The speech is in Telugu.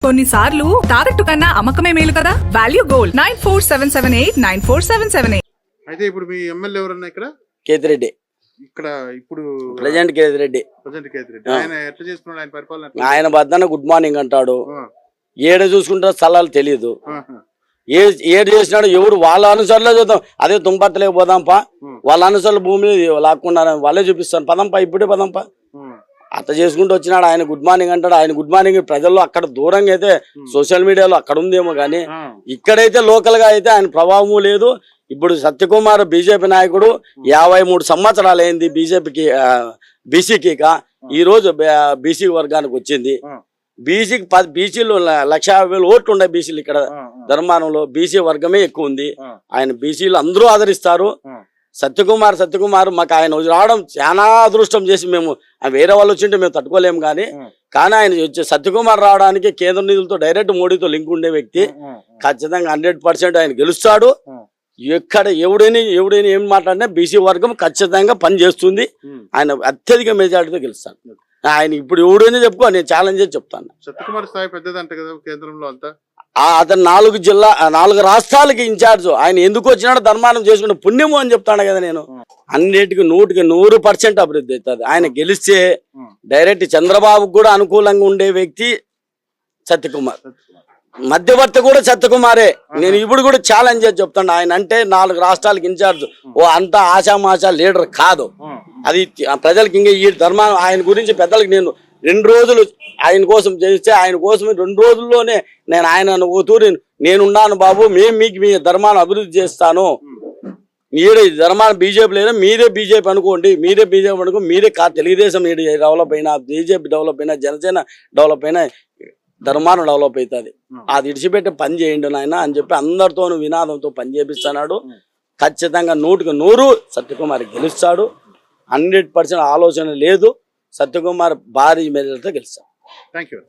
కొన్నిసార్లు తాకట్టు కన్నా అమ్మకమే మేలు కదా. Value gold 9477894778. అయితే ఇప్పుడు మీ ఎమ్మెల్యే ఎవరన్నా ఇక్కడ? కేతిరెడ్డి. ఇక్కడ ఇప్పుడు ప్రజెంట్ కేతిరెడ్డి. ఆయన ఎట్లా చేస్తున్నాడు? ఆయన పరిపాలన ఆయన బద్దన గుడ్ మార్నింగ్ అంటాడు. ఏడ చూసుకుంటా స్థలాలు తెలియదు. ఏడు చేసినాడు ఎవడు వాళ్ళ అనుసరులే చూద్దాం. అదే తుంపర్తలేక పోదాంపా, వాళ్ళ అనుసరుల భూమి లాక్కుండా వాళ్ళే చూపిస్తాను పదంపా, ఇప్పుడే పదంపా అట్లా చేసుకుంటూ వచ్చినాడు. ఆయన గుడ్ మార్నింగ్ అంటాడు. ఆయన గుడ్ మార్నింగ్ ప్రజల్లో అక్కడ దూరంగా అయితే సోషల్ మీడియాలో అక్కడ ఉందేమో కానీ ఇక్కడైతే లోకల్ గా అయితే ఆయన ప్రభావము లేదు. ఇప్పుడు సత్యకుమార్ బీజేపీ నాయకుడు 53 సంవత్సరాలు అయింది బీజేపీకి, బీసీకి. ఈ రోజు బీసీ వర్గానికి వచ్చింది. బీసీకి బీసీలు 1,50,000 ఓట్లు ఉన్నాయి బీసీలు ఇక్కడ ధర్మానంలో. బీసీ వర్గమే ఎక్కువ ఉంది. ఆయన బీసీలు అందరూ ఆదరిస్తారు. సత్యకుమార్ మాకు ఆయన రావడం చాలా అదృష్టం చేసి మేము వేరే వాళ్ళు వచ్చింటే మేము తట్టుకోలేము కానీ ఆయన వచ్చే సత్యకుమార్ రావడానికి కేంద్ర నిధులతో డైరెక్ట్ మోడీతో లింక్ ఉండే వ్యక్తి. ఖచ్చితంగా 100% ఆయన గెలుస్తాడు. ఎక్కడ ఎవడైనా ఏం మాట్లాడినా బీసీ వర్గం ఖచ్చితంగా పని చేస్తుంది. ఆయన అత్యధిక మెజార్టీతో గెలుస్తాడు. ఆయన ఇప్పుడు ఎవడైనా చెప్పుకో, నేను ఛాలెంజ్ చేసి చెప్తాను. సత్యకుమార్ స్థాయి పెద్దదంట కదా కేంద్రంలో అంతా. అతను 4 రాష్ట్రాలకి ఇన్ఛార్జ్. ఆయన ఎందుకు వచ్చినాడో ధర్మానం చేసుకుంటే పుణ్యము అని చెప్తాను కదా నేను. అన్నిటికీ 100% అభివృద్ధి అవుతుంది. ఆయన గెలిస్తే డైరెక్ట్ చంద్రబాబుకు కూడా అనుకూలంగా ఉండే వ్యక్తి సత్యకుమార్. మధ్యవర్తి కూడా సత్యకుమారే. నేను ఇప్పుడు కూడా ఛాలెంజ్ చేసి చెప్తాను. ఆయన అంటే 4 రాష్ట్రాలకు ఇన్ఛార్జ్. అంతా ఆశామాషా లీడర్ కాదు. అది ప్రజలకు ఇంకా ఈ ధర్మానం ఆయన గురించి పెద్దలకు నేను 2 రోజులు ఆయన కోసం చేస్తే ఆయన కోసం 2 రోజుల్లోనే నేను ఆయన తూరి నేనున్నాను బాబు, మీకు మీ ధర్మాన్ని అభివృద్ధి చేస్తాను. మీరే ధర్మాన్ని బీజేపీ లేదా మీరే బీజేపీ అనుకోండి, మీరే తెలుగుదేశం డెవలప్ అయినా, బీజేపీ డెవలప్ అయినా, జనసేన డెవలప్ అయినా ధర్మాన్ని డెవలప్ అవుతుంది. అది ఇడిచిపెట్టి పని చేయండి నాయన అని చెప్పి అందరితోనూ వినాదంతో పని చేపిస్తున్నాడు. ఖచ్చితంగా 100% సత్యకుమార్ గెలుస్తాడు. 100% ఆలోచన లేదు. సత్యకుమార్ భారీ మెజార్టీతో గెలుస్తాడు. Thank you.